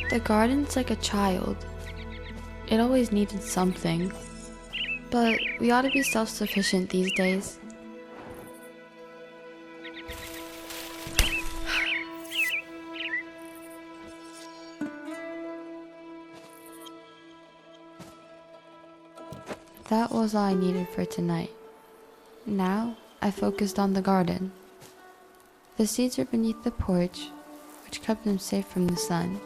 The garden's like a child. It always needed something. But we ought to be self-sufficient these days. That was all I needed for tonight. Now, I focused on the garden. The seeds are beneath the porch, which kept them safe from the sun.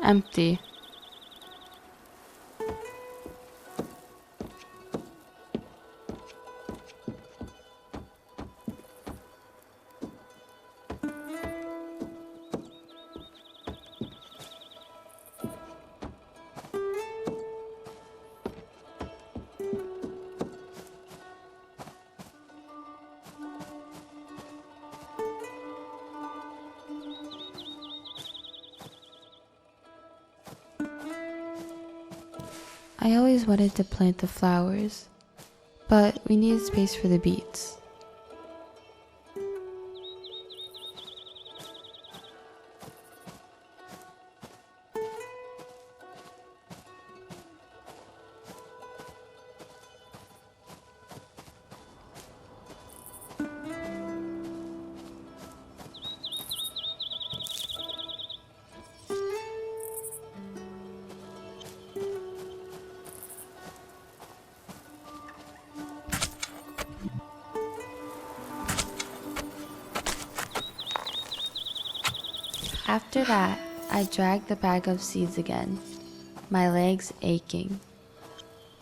Empty. I always wanted to plant the flowers, but we needed space for the beets. After that, I dragged the bag of seeds again, my legs aching,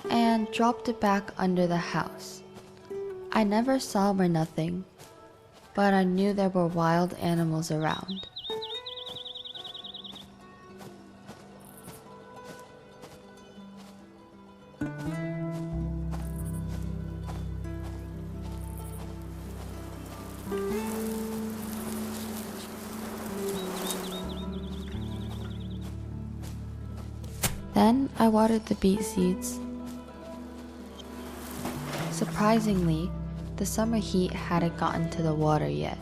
and dropped it back under the house. I never saw them or nothing, but I knew there were wild animals around. Then I watered the beet seeds. Surprisingly, the summer heat hadn't gotten to the water yet.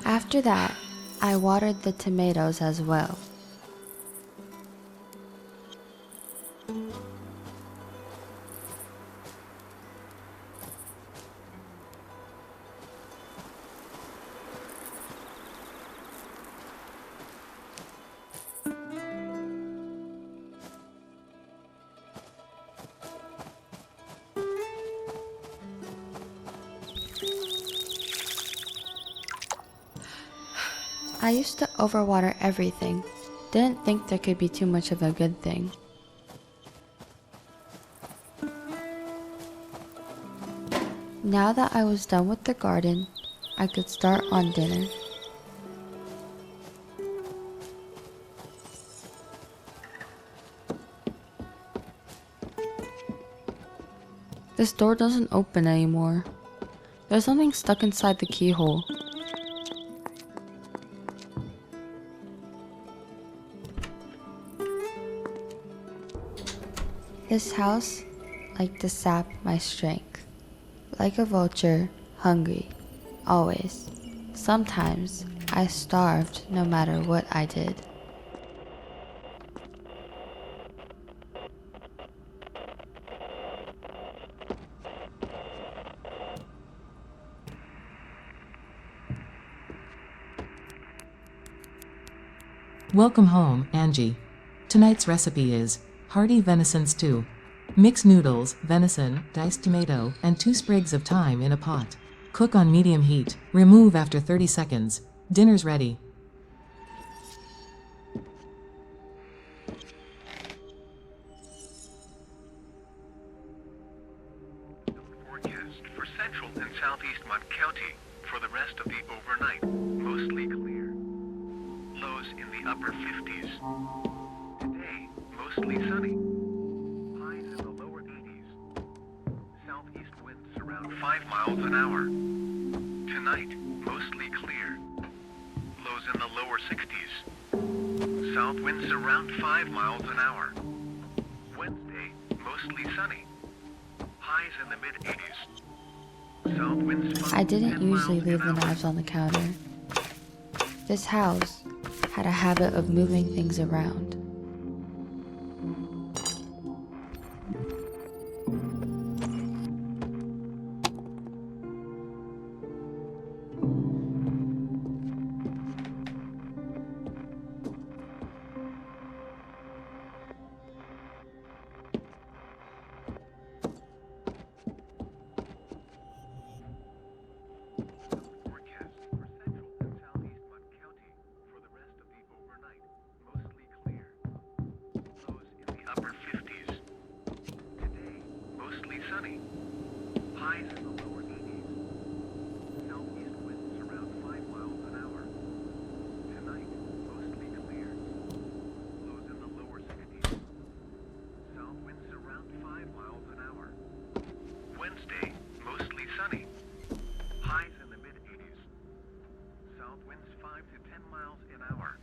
After that, I watered the tomatoes as well. I used to overwater everything. Didn't think there could be too much of a good thing. Now that I was done with the garden, I could start on dinner. This door doesn't open anymore. There's something stuck inside the keyhole. This house liked to sap my strength. Like a vulture, hungry, always. Sometimes I starved no matter what I did. Welcome home, Angie. Tonight's recipe is hearty venison stew. Mix noodles, venison, diced tomato, and 2 sprigs of thyme in a pot. Cook on medium heat. Remove after 30 seconds. Dinner's ready. Forecast for central and southeast Mont County. for the rest of the overnight, mostly clear. Lows in the upper 50s. Today, mostly sunny. Highs in the lower 80s. Southeast winds around 5 miles an hour. Tonight, mostly clear. Lows in the lower 60s. South winds around 5 miles an hour. Wednesday, mostly sunny. Highs in the mid-80s. South winds 5 I to didn't 10 usually miles leave an the hour. knives on the counter. This house had a habit of moving things around. Forecast for central and southeast Mud County for the rest of the overnight, mostly clear. Lows in the upper 50s. Today, mostly sunny. Highs in the lower 80s. Southeast winds around 5 miles an hour. Tonight, mostly clear. Lows in the lower 60s. South winds around 5 miles an hour. Wednesday, mostly sunny. Highs in the mid-80s. South winds 5 to 10 miles an hour.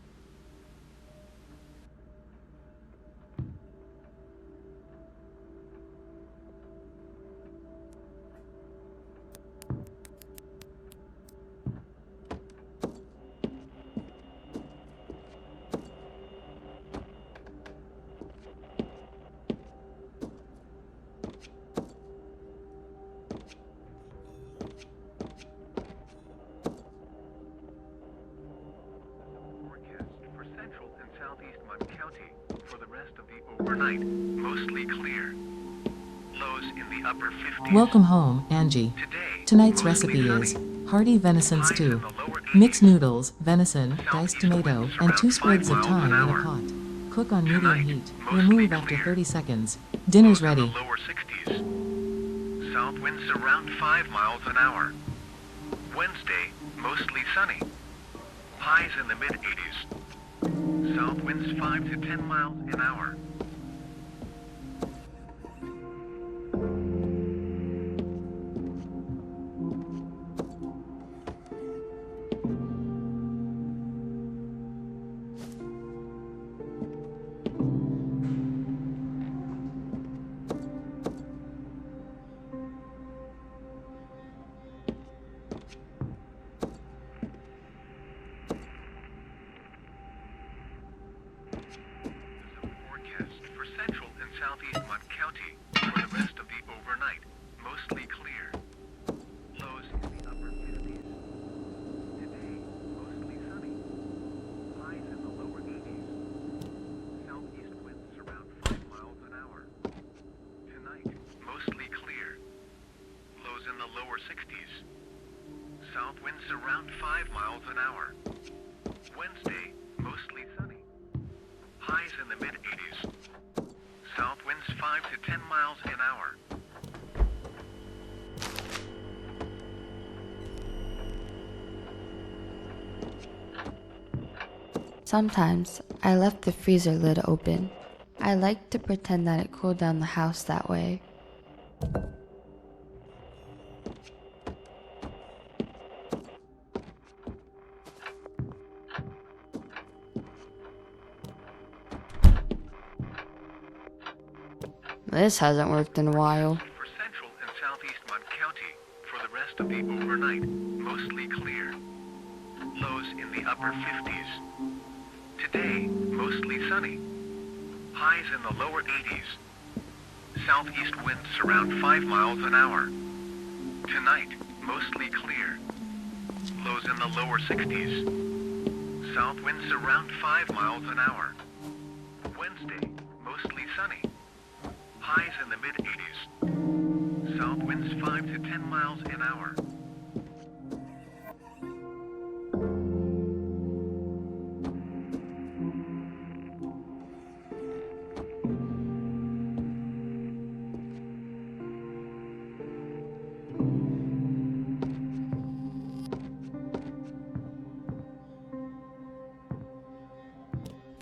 Forecast for central and southeast Mud County for the rest of the overnight, mostly clear. Lows in the upper 50s. Welcome home, Angie. Today, Tonight's mostly recipe is sunny. hearty venison Highs in stew. the lower 80s. Mixed noodles, venison, diced Southeast tomato, winds and around 2 5 sprigs of miles thyme an in a hour. pot. Cook on medium Tonight, heat. mostly Remove after clear. 30 seconds. Dinner's Lows in ready. the lower 60s. South winds around 5 miles an hour. Wednesday, mostly sunny. Highs in the mid-80s. South winds 5 to 10 miles an hour. Forecast for central and southeast Mud County for the rest of the overnight, mostly clear. Lows in the upper 50s. Today, mostly sunny. Highs in the lower 80s. Southeast winds around 5 miles an hour. Tonight, mostly clear. Lows in the lower 60s. South winds around 5 miles an hour. Wednesday, mostly sunny. Highs in the mid-80s. South winds 5 to 10 miles an hour. Sometimes I left the freezer lid open. I liked to pretend that it cooled down the house that way. This hasn't worked in a while. For central and southeast Mud County for the rest of the overnight, mostly clear. Lows in the upper 50s. Today, mostly sunny. Highs in the lower 80s. Southeast winds around 5 miles an hour. Tonight, mostly clear. Lows in the lower 60s. South winds around 5 miles an hour. Wednesday, mostly sunny. Highs in the mid-80s. South winds 5 to 10 miles an hour.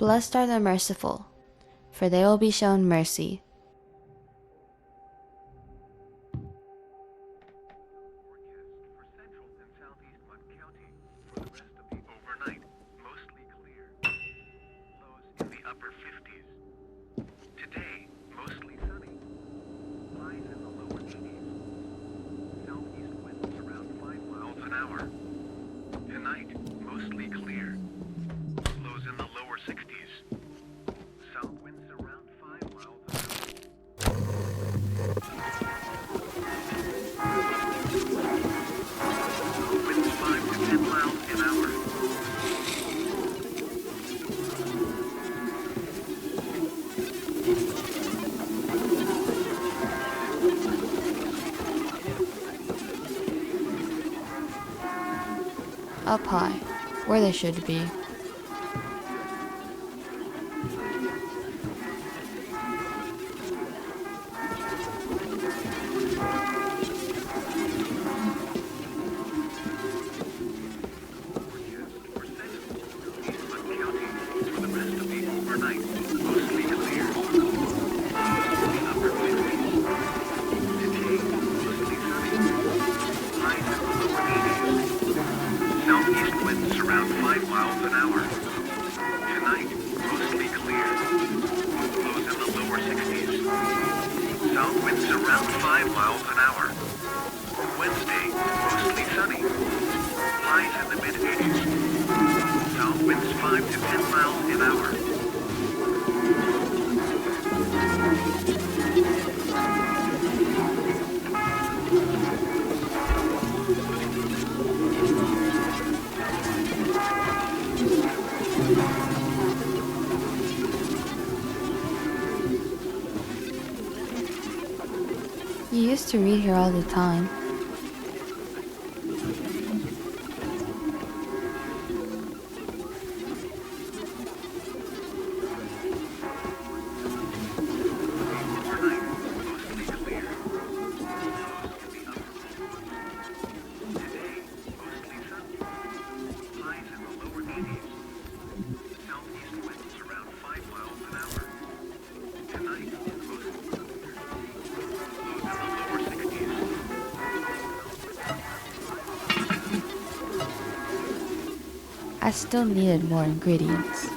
Blessed are the merciful, for they will be shown mercy. For central and southeast Butte County for the rest of the overnight, mostly clear. Lows in the upper 50s. Today, mostly sunny. Highs in the lower 80s. Southeast winds around 5 miles an hour. Tonight, mostly clear. Lows in the lower 60s. South winds around 5 miles an hour. Winds 5 to 10 miles an hour. Up high, where they should be. For central East Butte County for the rest of the overnight, mostly clear. In the upper 50s. Today, mostly sunny. Highs in the lower 80s. Southeast winds around 5 miles an hour. Tonight, mostly clear. Lows in the lower 60s. South winds around 5 miles an hour. Wednesday, mostly sunny. Highs in the mid-80s. South winds 5 to 10 miles an hour. You used to read here all the time. Overnight, mostly clear. Lows in the upper 50s. Today, mostly sunny. Highs in the lower 80s. Southeast winds around 5 miles an hour. Tonight, mostly clear. Lows in the lower 60s. I still needed more ingredients.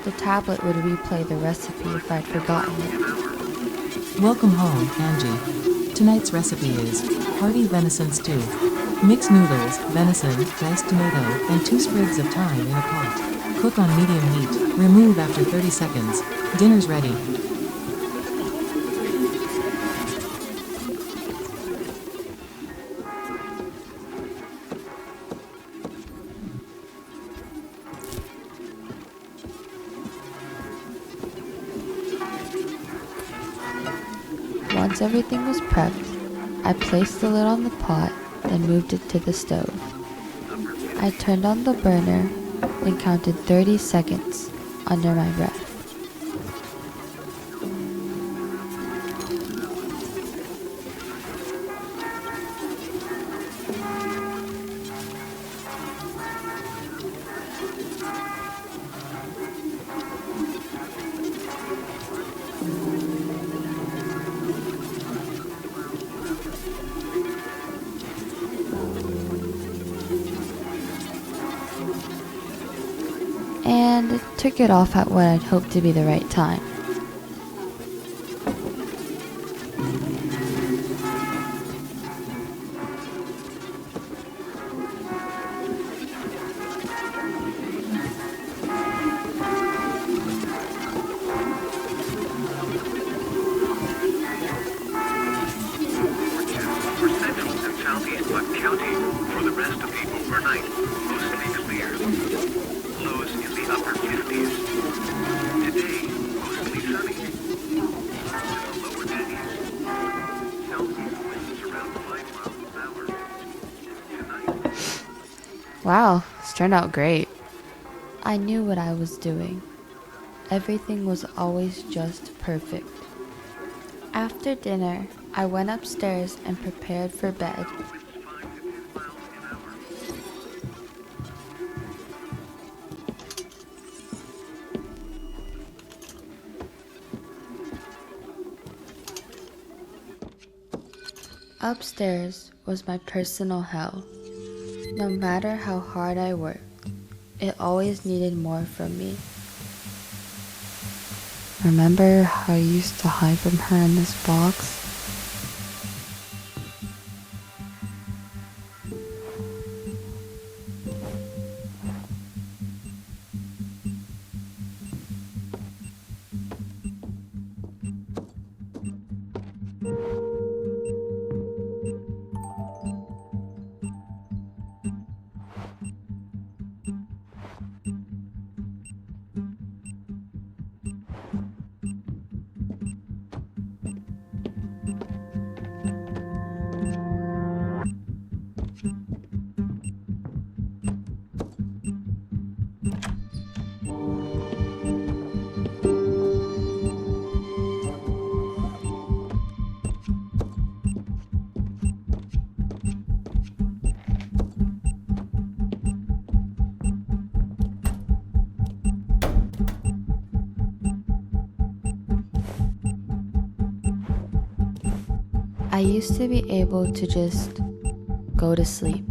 The tablet would replay the recipe if I'd forgotten it. Welcome home, Angie. Tonight's recipe is hearty venison stew. Mix noodles, venison, diced tomato, and 2 sprigs of thyme in a pot. Cook on medium heat. Remove after 30 seconds. Dinner's ready. Once everything was prepped, I placed the lid on the pot, then moved it to the stove. I turned on the burner, then counted 30 seconds under my breath. And took it off at what I'd hoped to be the right time. For central and southeast Butte County for the rest of the overnight, mostly clear. Lows in the upper 50s. Today, mostly sunny. Highs in the lower 80s. Southeast winds around 5 miles an hour. Tonight, Wow, this turned out great. I knew what I was doing. Everything was always just perfect. After dinner, I went upstairs and prepared for bed. winds 5 to 10 miles an hour. Upstairs was my personal hell. No matter how hard I worked, it always needed more from me. Remember how you used to hide from her in this box? I used to be able to just go to sleep.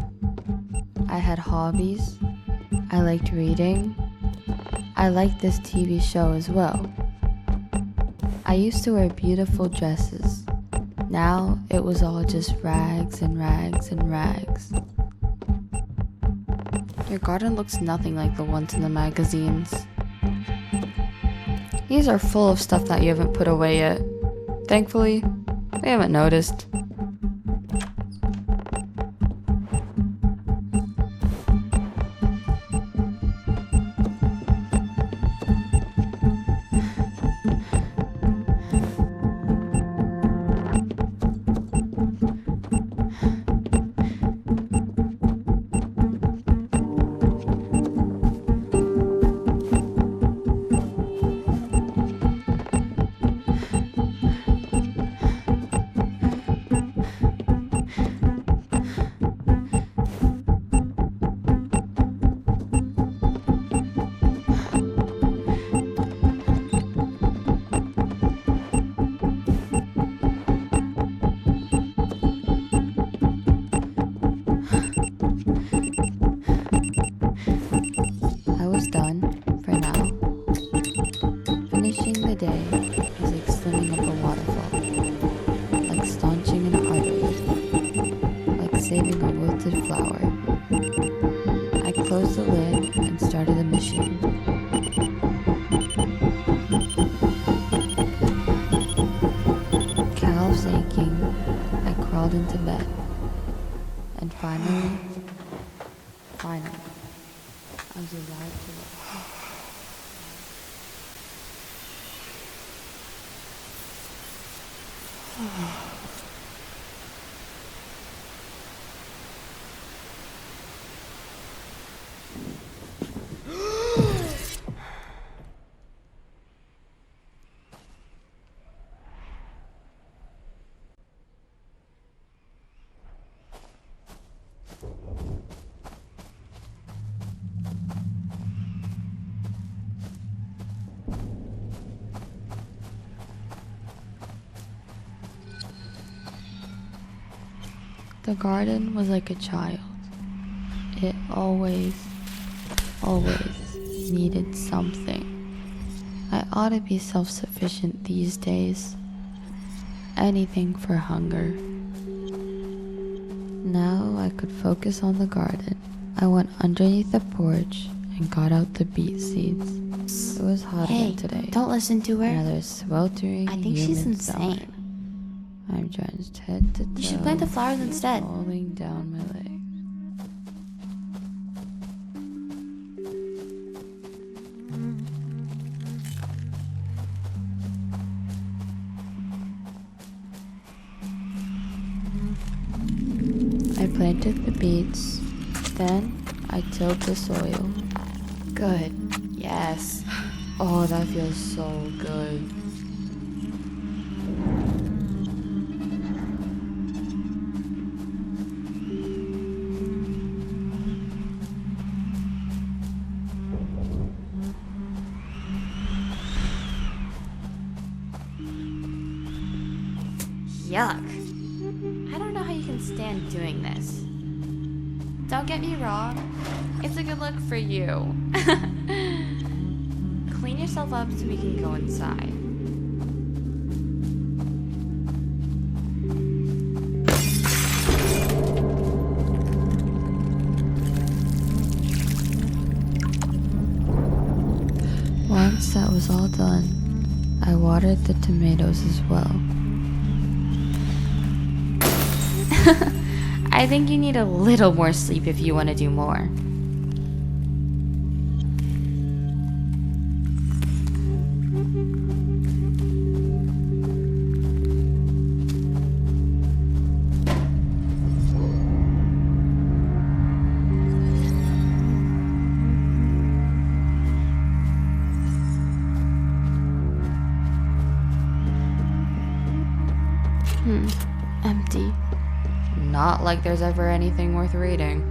I had hobbies. I liked reading. I liked this TV show as well. I used to wear beautiful dresses. Now it was all just rags and rags and rags. Your garden looks nothing like the ones in the magazines. These are full of stuff that you haven't put away yet. Thankfully, they haven't noticed. Done for now. Finishing the day is like swimming up a waterfall, like staunching an artery, like saving a wilted flower. I closed the lid and started the machine. Calves aching, I crawled into bed. And finally, I was allowed to rest. The garden was like a child. It always needed something. I ought to be self-sufficient these days. Anything for hunger. Now I could focus on the garden. I went underneath the porch and got out the beet seeds. It was hot Hey, again today. don't listen to her. Another sweltering I think she's humid summer. insane. I'm drenched head to toe. You should plant the flowers instead. Falling down my leg. I planted the beets, then I tilled the soil. Good. Yes. Oh, that feels so good. Yuck. I don't know stand doing this. Don't get me wrong, it's a good look for you. Clean yourself up so we can go inside. Once that was all done, I watered the tomatoes as well. I think you need a little more sleep if you want to do more. Empty. Not like there's ever anything worth reading.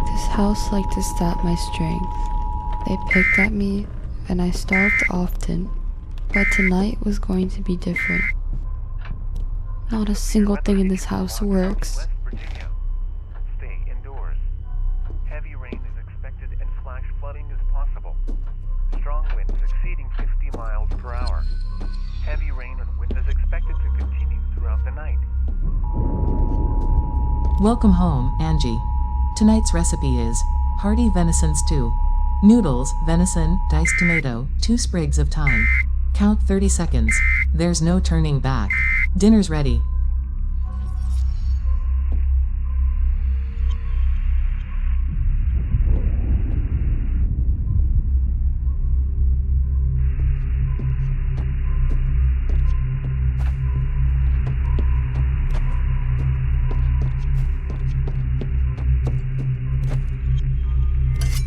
This house liked to sap my strength. They picked at me, and I starved often, but tonight was going to be different. Not a single thing in this house works. West Virginia. Stay indoors. Heavy rain is expected and flash flooding is possible. Strong winds exceeding 50 miles per hour. Heavy rain and wind is expected to continue throughout the night. Welcome home, Angie. Tonight's recipe is hearty venison stew. Noodles, venison, diced tomato, 2 sprigs of thyme. Count 30 seconds. There's no turning back. Dinner's ready.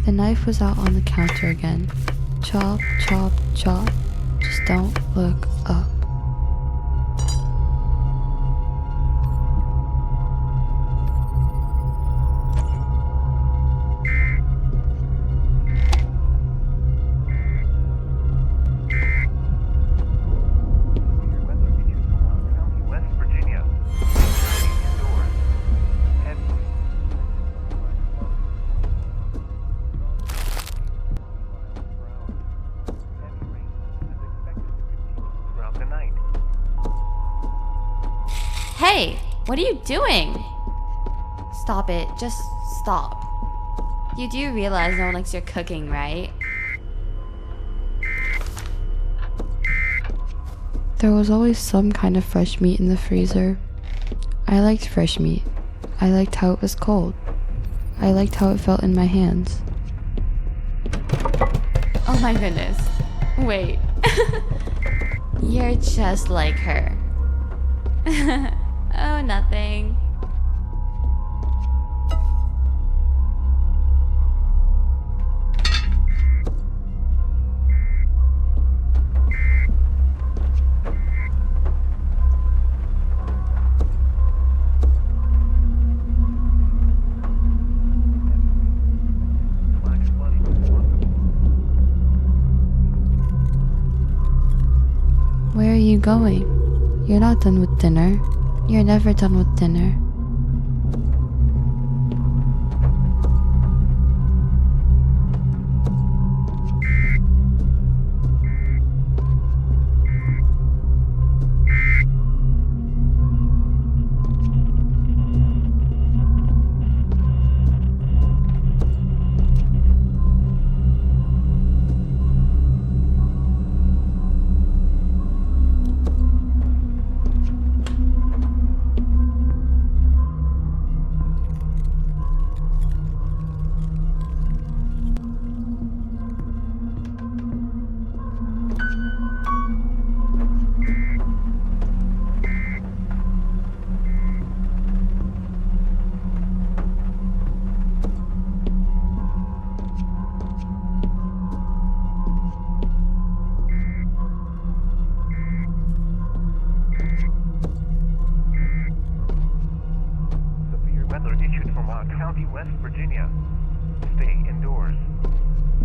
The knife was out on the counter again. Chop, chop, chop. Just don't look up. Your weather features from Rock County, West Virginia. Stay indoors. Heavy rain is expected to continue throughout the night. Hey, what are you doing? Stop it, just stop. You do realize no one likes your cooking, right? There was always some kind of fresh meat in the freezer. I liked fresh meat. I liked how it was cold. I liked how it felt in my hands. Oh my goodness. Wait. You're just like her. Oh, nothing. Flash flooding is possible. Where are you going? You're not done with dinner. You're never done with dinner. Virginia, stay indoors.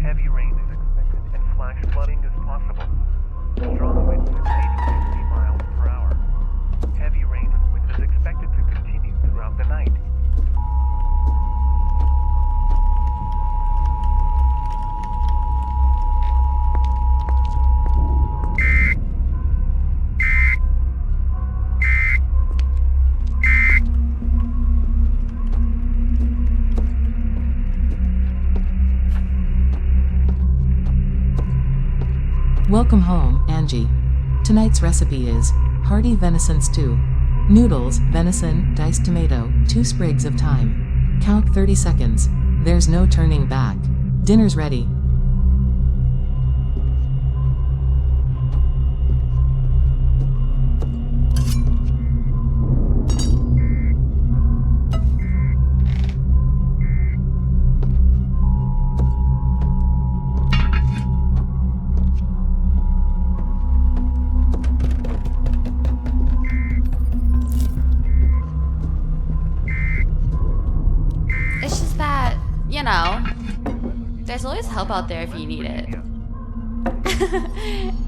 Heavy rain is expected and flash flooding is possible. Strong winds exceeding 50 miles per hour. Heavy rain and wind is expected to continue throughout the night. Welcome home, Angie. Tonight's recipe is hearty venison stew. Noodles, venison, diced tomato, 2 sprigs of thyme. Count 30 seconds. There's no turning back. Dinner's ready. It's just that, there's always help out there if you need it.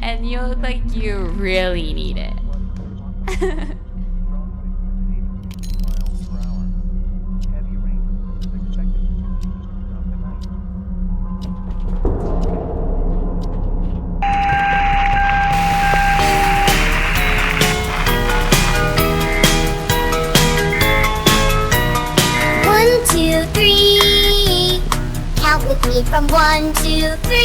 And you look like you really need it. Heavy rain is expected to continue throughout the night. One, two, three. Count with me from 1, 2, 3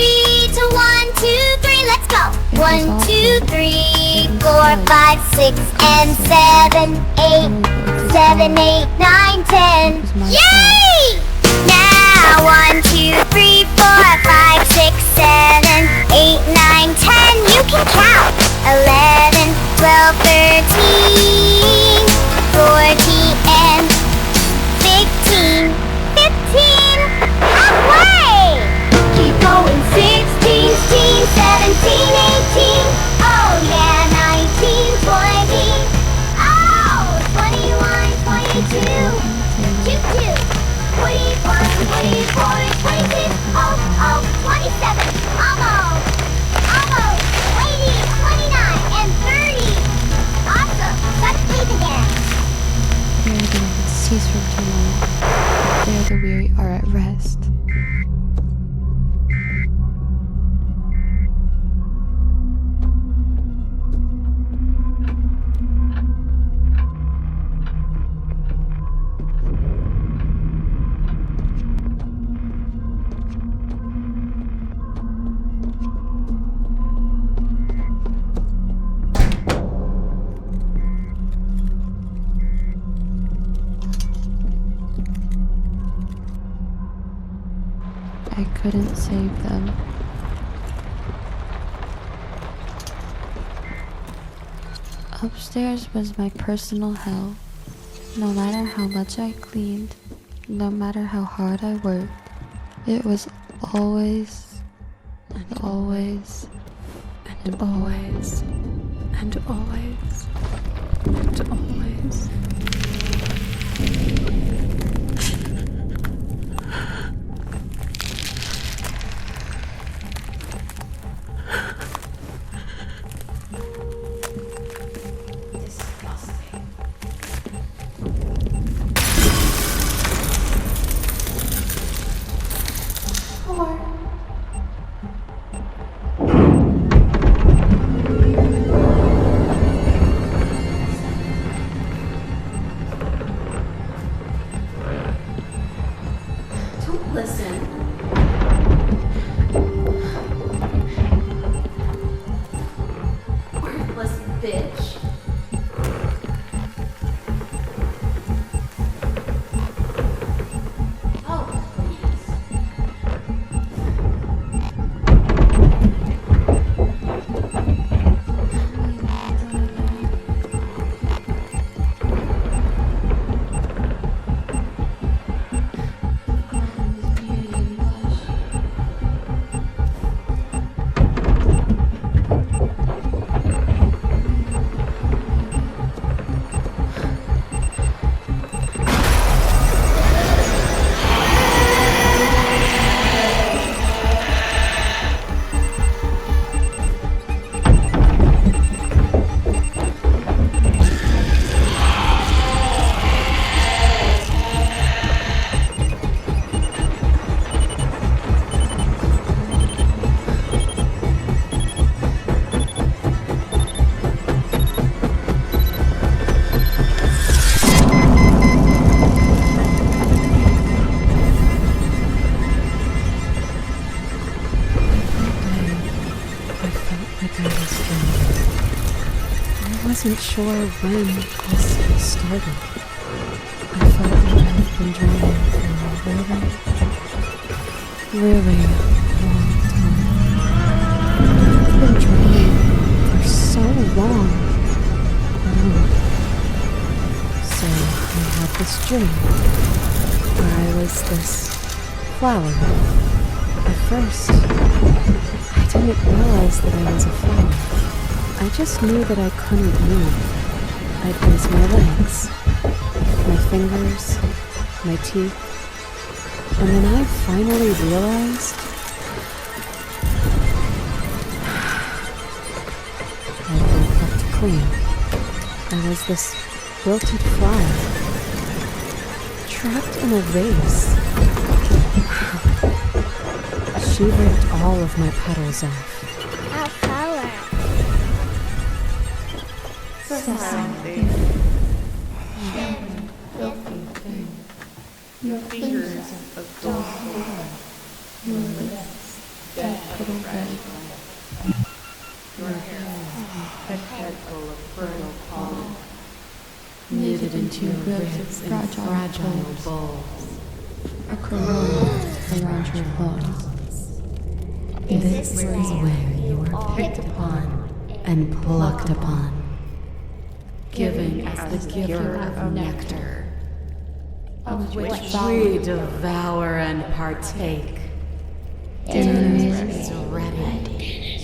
to 1, 2, 3. Let's go. 1, 2, 3, 4, 5, 6, and 7, 8, 7, 8, 9, 10. Yay! Now 1, 2, 3, 4, 5, 6, 7, 8, 9, 10. You can count. 11, 12, 13, 14, and 15, 15, halfway! Keep going, 16, 17, 18, oh yeah, 19, 20, oh, 21, 22, 22, 21, 24, 26, oh, 27, almost, 20, 29, and 30. Awesome, let's play again. Here are the ones, cease from tomorrow. There the weary are at rest. I couldn't save them. Upstairs was my personal hell. No matter how much I cleaned, no matter how hard I worked, it was always and always and always and always and always. wasn't sure when this started. I felt like I've been drowning for a really long time. I've been drowning for so long. So I had this dream where I was this flower. At first, I didn't realize that I was a flower. I just knew that I couldn't move. I'd lose my legs, my fingers, my teeth, and then I finally realized I woke up to clean. I was this wilted flower, trapped in a vase. She ripped all of my petals off. Our flower. Knitted into your ribs and fragile bowls. A corona around your bones. This is where you were picked upon and plucked upon, given as the giver of nectar, of which we devour and partake. Dinner is ready.